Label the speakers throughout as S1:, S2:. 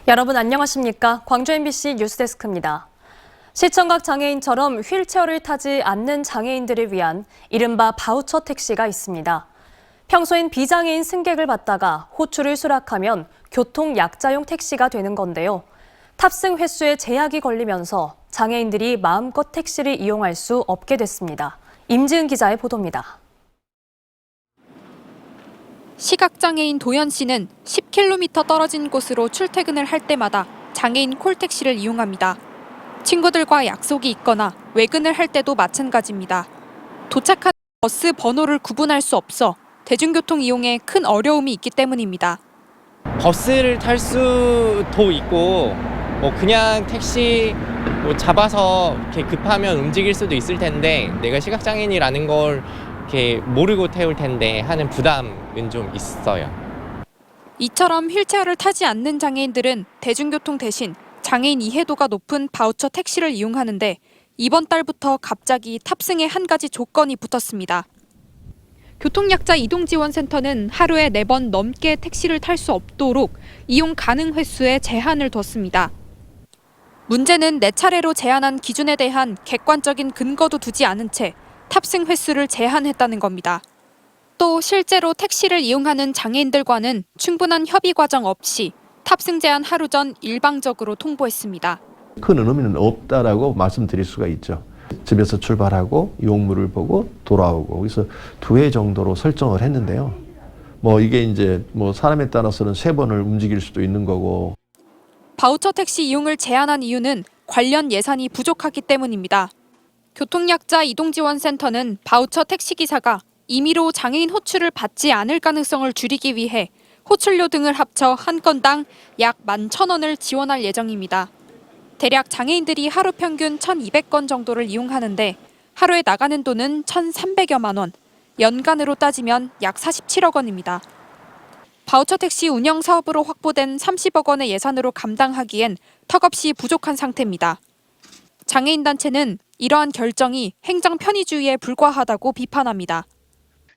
S1: 여러분 안녕하십니까? 광주 MBC 뉴스데스크입니다. 시청각 장애인처럼 휠체어를 타지 않는 장애인들을 위한 이른바 바우처 택시가 있습니다. 평소엔 비장애인 승객을 받다가 호출을 수락하면 교통약자용 택시가 되는 건데요. 탑승 횟수에 제약이 걸리면서 장애인들이 마음껏 택시를 이용할 수 없게 됐습니다. 임지은 기자의 보도입니다.
S2: 시각장애인 도연 씨는 10km 떨어진 곳으로 출퇴근을 할 때마다 장애인 콜택시를 이용합니다. 친구들과 약속이 있거나 외근을 할 때도 마찬가지입니다. 도착한 버스 번호를 구분할 수 없어 대중교통 이용에 큰 어려움이 있기 때문입니다.
S3: 버스를 탈 수도 있고 그냥 택시 잡아서 이렇게 급하면 움직일 수도 있을 텐데 내가 시각장애인이라는 걸 이렇게 모르고 태울 텐데 하는 부담은 좀 있어요.
S2: 이처럼 휠체어를 타지 않는 장애인들은 대중교통 대신 장애인 이해도가 높은 바우처 택시를 이용하는데 이번 달부터 갑자기 탑승에 한 가지 조건이 붙었습니다. 교통약자 이동지원센터는 하루에 4번 넘게 택시를 탈 수 없도록 이용 가능 횟수에 제한을 뒀습니다. 문제는 4차례로 제한한 기준에 대한 객관적인 근거도 두지 않은 채 탑승 횟수를 제한했다는 겁니다. 또 실제로 택시를 이용하는 장애인들과는 충분한 협의 과정 없이 탑승 제한 하루 전 일방적으로 통보했습니다.
S4: 큰 의미는 없다라고 말씀드릴 수가 있죠. 집에서 출발하고 용물을 보고 돌아오고 그래서 2회 정도로 설정을 했는데요. 이게 이제 사람에 따라서는 3번을 움직일 수도 있는 거고.
S2: 바우처 택시 이용을 제한한 이유는 관련 예산이 부족하기 때문입니다. 교통약자 이동지원센터는 바우처 택시기사가 임의로 장애인 호출을 받지 않을 가능성을 줄이기 위해 호출료 등을 합쳐 한 건당 약 11,000원을 지원할 예정입니다. 대략 장애인들이 하루 평균 1,200건 정도를 이용하는데 하루에 나가는 돈은 1,300여만 원, 연간으로 따지면 약 47억 원입니다. 바우처 택시 운영 사업으로 확보된 30억 원의 예산으로 감당하기엔 턱없이 부족한 상태입니다. 장애인 단체는 이러한 결정이 행정 편의주의에 불과하다고 비판합니다.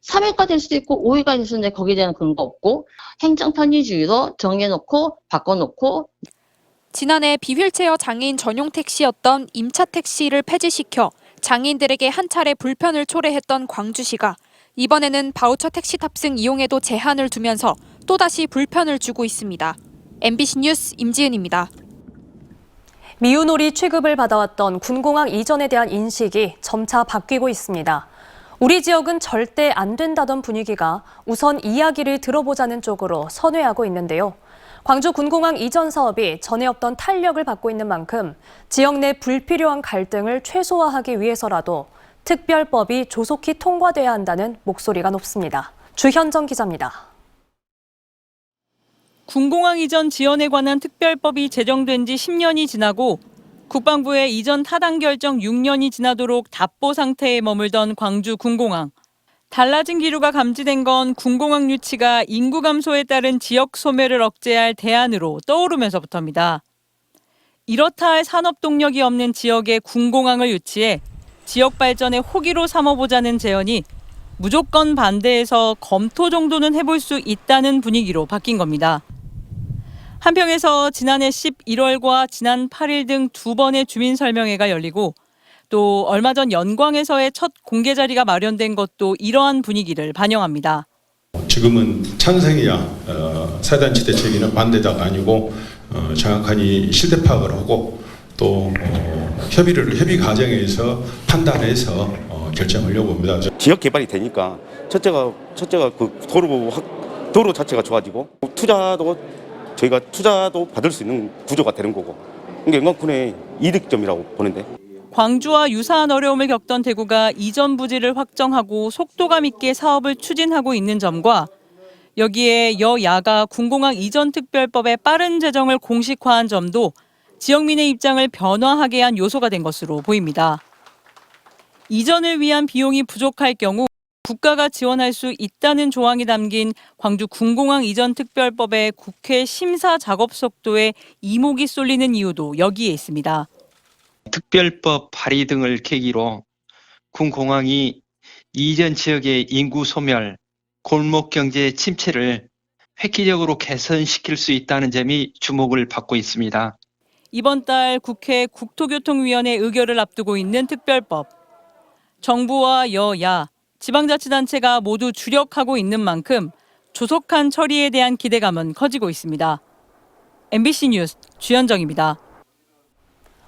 S5: 3회가 될 수도 있고 5회가 될 수도 있는데 거기에 대한 근거 없고 행정 편의주의로 정해놓고 바꿔놓고.
S2: 지난해 비휠체어 장애인 전용 택시였던 임차 택시를 폐지시켜 장애인들에게 한 차례 불편을 초래했던 광주시가 이번에는 바우처 택시 탑승 이용에도 제한을 두면서 또다시 불편을 주고 있습니다. MBC 뉴스 임지은입니다.
S1: 미운오리 취급을 받아왔던 군공항 이전에 대한 인식이 점차 바뀌고 있습니다. 우리 지역은 절대 안 된다던 분위기가 우선 이야기를 들어보자는 쪽으로 선회하고 있는데요. 광주 군공항 이전 사업이 전에 없던 탄력을 받고 있는 만큼 지역 내 불필요한 갈등을 최소화하기 위해서라도 특별법이 조속히 통과돼야 한다는 목소리가 높습니다. 주현정 기자입니다.
S6: 군공항 이전 지연에 관한 특별법이 제정된 지 10년이 지나고 국방부의 이전 타당 결정 6년이 지나도록 답보 상태에 머물던 광주 군공항. 달라진 기류가 감지된 건 군공항 유치가 인구 감소에 따른 지역 소멸을 억제할 대안으로 떠오르면서부터입니다. 이렇다 할 산업 동력이 없는 지역에 군공항을 유치해 지역 발전의 호기로 삼아보자는 제언이 무조건 반대해서 검토 정도는 해볼 수 있다는 분위기로 바뀐 겁니다. 한평에서 지난해 11월과 지난 8일 등 2번의 주민설명회가 열리고 또 얼마 전 연광에서의 첫 공개 자리가 마련된 것도 이러한 분위기를 반영합니다.
S7: 지금은 찬성이야 사단지 대책에는 반대자가 아니고 정확한 이 실태 파악을 하고 또 협의 과정에서 판단해서 결정하려고 합니다.
S8: 지역 개발이 되니까 첫째가 그 도로 자체가 좋아지고 저희가 투자도 받을 수 있는 구조가 되는 거고 이게 영광군의 이득점이라고 보는데.
S6: 광주와 유사한 어려움을 겪던 대구가 이전 부지를 확정하고 속도감 있게 사업을 추진하고 있는 점과 여기에 여야가 군공항 이전 특별법의 빠른 제정을 공식화한 점도 지역민의 입장을 변화하게 한 요소가 된 것으로 보입니다. 이전을 위한 비용이 부족할 경우 국가가 지원할 수 있다는 조항이 담긴 광주 군공항 이전 특별법의 국회 심사 작업 속도에 이목이 쏠리는 이유도 여기에 있습니다.
S9: 특별법 발의 등을 계기로 군공항이 이전 지역의 인구 소멸, 골목 경제 침체를 획기적으로 개선시킬 수 있다는 점이 주목을 받고 있습니다.
S6: 이번 달 국회 국토교통위원회 의결을 앞두고 있는 특별법. 정부와 여야, 지방자치단체가 모두 주력하고 있는 만큼 조속한 처리에 대한 기대감은 커지고 있습니다. MBC 뉴스 주현정입니다.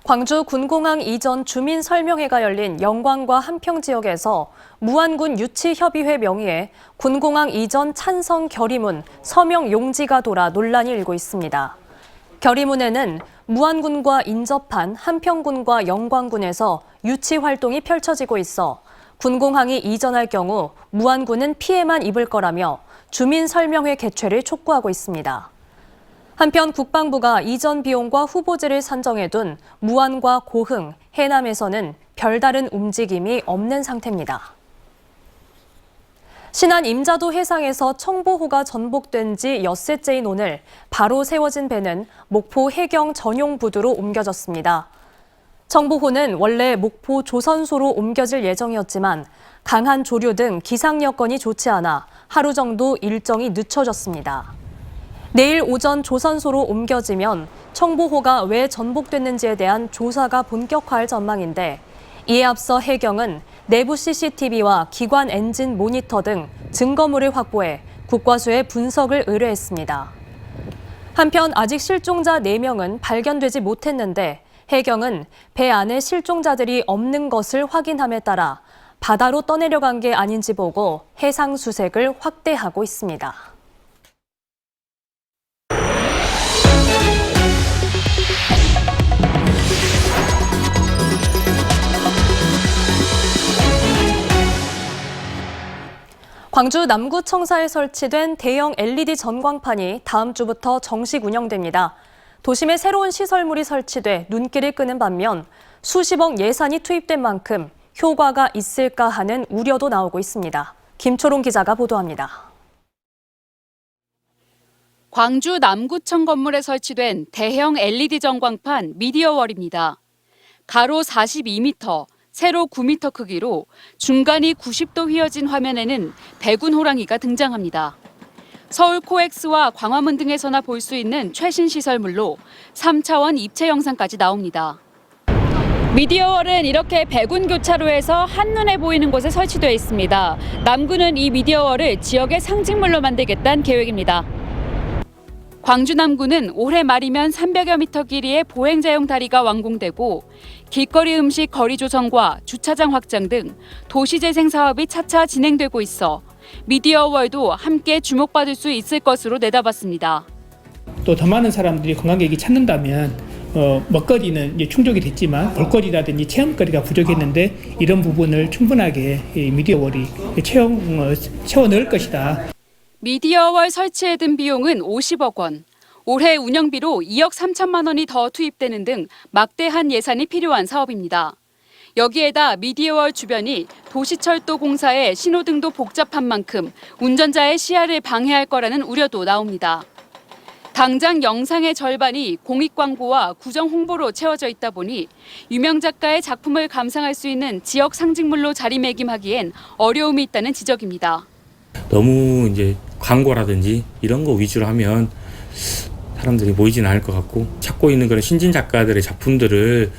S1: 광주 군공항 이전 주민설명회가 열린 영광과 한평 지역에서 무안군 유치협의회 명의의 군공항 이전 찬성 결의문 서명 용지가 돌아 논란이 일고 있습니다. 결의문에는 무안군과 인접한 한평군과 영광군에서 유치 활동이 펼쳐지고 있어 군공항이 이전할 경우 무안군은 피해만 입을 거라며 주민설명회 개최를 촉구하고 있습니다. 한편 국방부가 이전 비용과 후보지를 산정해둔 무안과 고흥, 해남에서는 별다른 움직임이 없는 상태입니다. 신안 임자도 해상에서 청보호가 전복된 지 엿새째인 오늘 바로 세워진 배는 목포 해경 전용 부두로 옮겨졌습니다. 청보호는 원래 목포 조선소로 옮겨질 예정이었지만 강한 조류 등 기상 여건이 좋지 않아 하루 정도 일정이 늦춰졌습니다. 내일 오전 조선소로 옮겨지면 청보호가 왜 전복됐는지에 대한 조사가 본격화할 전망인데 이에 앞서 해경은 내부 CCTV와 기관 엔진 모니터 등 증거물을 확보해 국과수에 분석을 의뢰했습니다. 한편 아직 실종자 4명은 발견되지 못했는데 해경은 배 안에 실종자들이 없는 것을 확인함에 따라 바다로 떠내려간 게 아닌지 보고 해상 수색을 확대하고 있습니다. 광주 남구청사에 설치된 대형 LED 전광판이 다음 주부터 정식 운영됩니다. 도심에 새로운 시설물이 설치돼 눈길을 끄는 반면 수십억 예산이 투입된 만큼 효과가 있을까 하는 우려도 나오고 있습니다. 김초롱 기자가 보도합니다.
S10: 광주 남구청 건물에 설치된 대형 LED 전광판 미디어월입니다. 가로 42m, 세로 9m 크기로 중간이 90도 휘어진 화면에는 백운 호랑이가 등장합니다. 서울 코엑스와 광화문 등에서나 볼 수 있는 최신 시설물로 3차원 입체 영상까지 나옵니다. 미디어월은 이렇게 백운 교차로에서 한눈에 보이는 곳에 설치되어 있습니다. 남구는 이 미디어월을 지역의 상징물로 만들겠다는 계획입니다. 광주 남구는 올해 말이면 300여 미터 길이의 보행자용 다리가 완공되고 길거리 음식 거리 조성과 주차장 확장 등 도시재생 사업이 차차 진행되고 있어 미디어월도 함께 주목받을 수 있을 것으로 내다봤습니다.
S11: 또 더 많은 사람들이 관광객이 찾는다면 먹거리는 이제 충족이 됐지만 볼거리라든지 체험거리가 부족했는데 이런 부분을 충분하게 미디어월이 채워 넣을 것이다.
S10: 미디어월 설치에 든 비용은 50억 원. 올해 운영비로 2억 3천만 원이 더 투입되는 등 막대한 예산이 필요한 사업입니다. 여기에다 미디어월 주변이 도시철도 공사에 신호등도 복잡한 만큼 운전자의 시야를 방해할 거라는 우려도 나옵니다. 당장 영상의 절반이 공익 광고와 구정 홍보로 채워져 있다 보니 유명 작가의 작품을 감상할 수 있는 지역 상징물로 자리매김하기엔 어려움이 있다는 지적입니다.
S12: 너무 이제 광고라든지 이런 거 위주로 하면 사람들이 모이지는 않을 것 같고 찾고 있는 그런 신진 작가들의 작품들을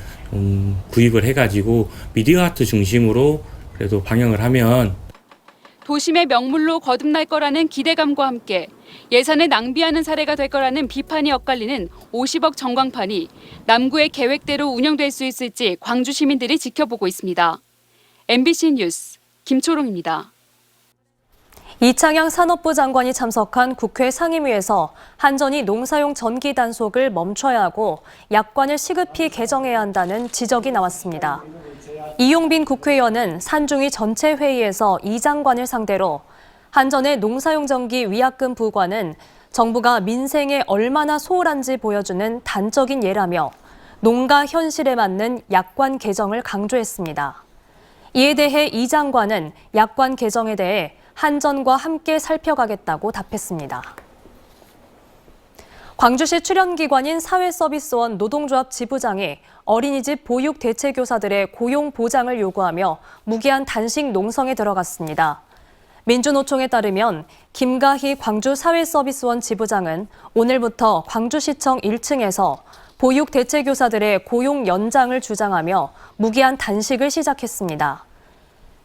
S12: 구입을 해가지고 미디어 아트 중심으로 그래도 방영을 하면
S10: 도심의 명물로 거듭날 거라는 기대감과 함께 예산을 낭비하는 사례가 될 거라는 비판이 엇갈리는 50억 전광판이 남구의 계획대로 운영될 수 있을지 광주 시민들이 지켜보고 있습니다. MBC 뉴스 김초롱입니다.
S1: 이창양 산업부 장관이 참석한 국회 상임위에서 한전이 농사용 전기 단속을 멈춰야 하고 약관을 시급히 개정해야 한다는 지적이 나왔습니다. 이용빈 국회의원은 산중위 전체 회의에서 이 장관을 상대로 한전의 농사용 전기 위약금 부과는 정부가 민생에 얼마나 소홀한지 보여주는 단적인 예라며 농가 현실에 맞는 약관 개정을 강조했습니다. 이에 대해 이 장관은 약관 개정에 대해 한전과 함께 살펴가겠다고 답했습니다. 광주시 출연기관인 사회서비스원 노동조합 지부장이 어린이집 보육 대체교사들의 고용 보장을 요구하며 무기한 단식 농성에 들어갔습니다. 민주노총에 따르면 김가희 광주사회서비스원 지부장은 오늘부터 광주시청 1층에서 보육 대체교사들의 고용 연장을 주장하며 무기한 단식을 시작했습니다.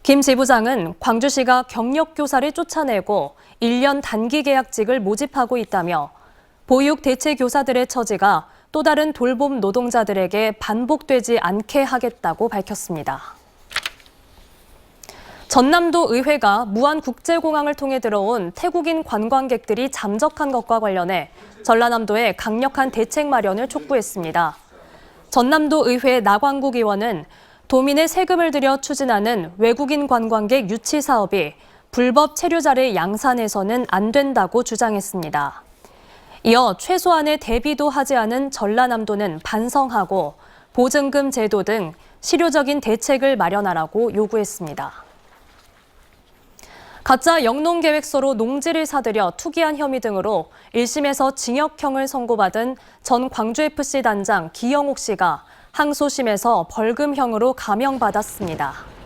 S1: 김 지부장은 광주시가 경력교사를 쫓아내고 1년 단기 계약직을 모집하고 있다며 보육 대체교사들의 처지가 또 다른 돌봄 노동자들에게 반복되지 않게 하겠다고 밝혔습니다. 전남도 의회가 무안국제공항을 통해 들어온 태국인 관광객들이 잠적한 것과 관련해 전라남도에 강력한 대책 마련을 촉구했습니다. 전남도 의회 나광국 의원은 도민의 세금을 들여 추진하는 외국인 관광객 유치 사업이 불법 체류자를 양산해서는 안 된다고 주장했습니다. 이어 최소한의 대비도 하지 않은 전라남도는 반성하고 보증금 제도 등 실효적인 대책을 마련하라고 요구했습니다. 가짜 영농계획서로 농지를 사들여 투기한 혐의 등으로 1심에서 징역형을 선고받은 전 광주FC 단장 기영옥 씨가 항소심에서 벌금형으로 감형받았습니다.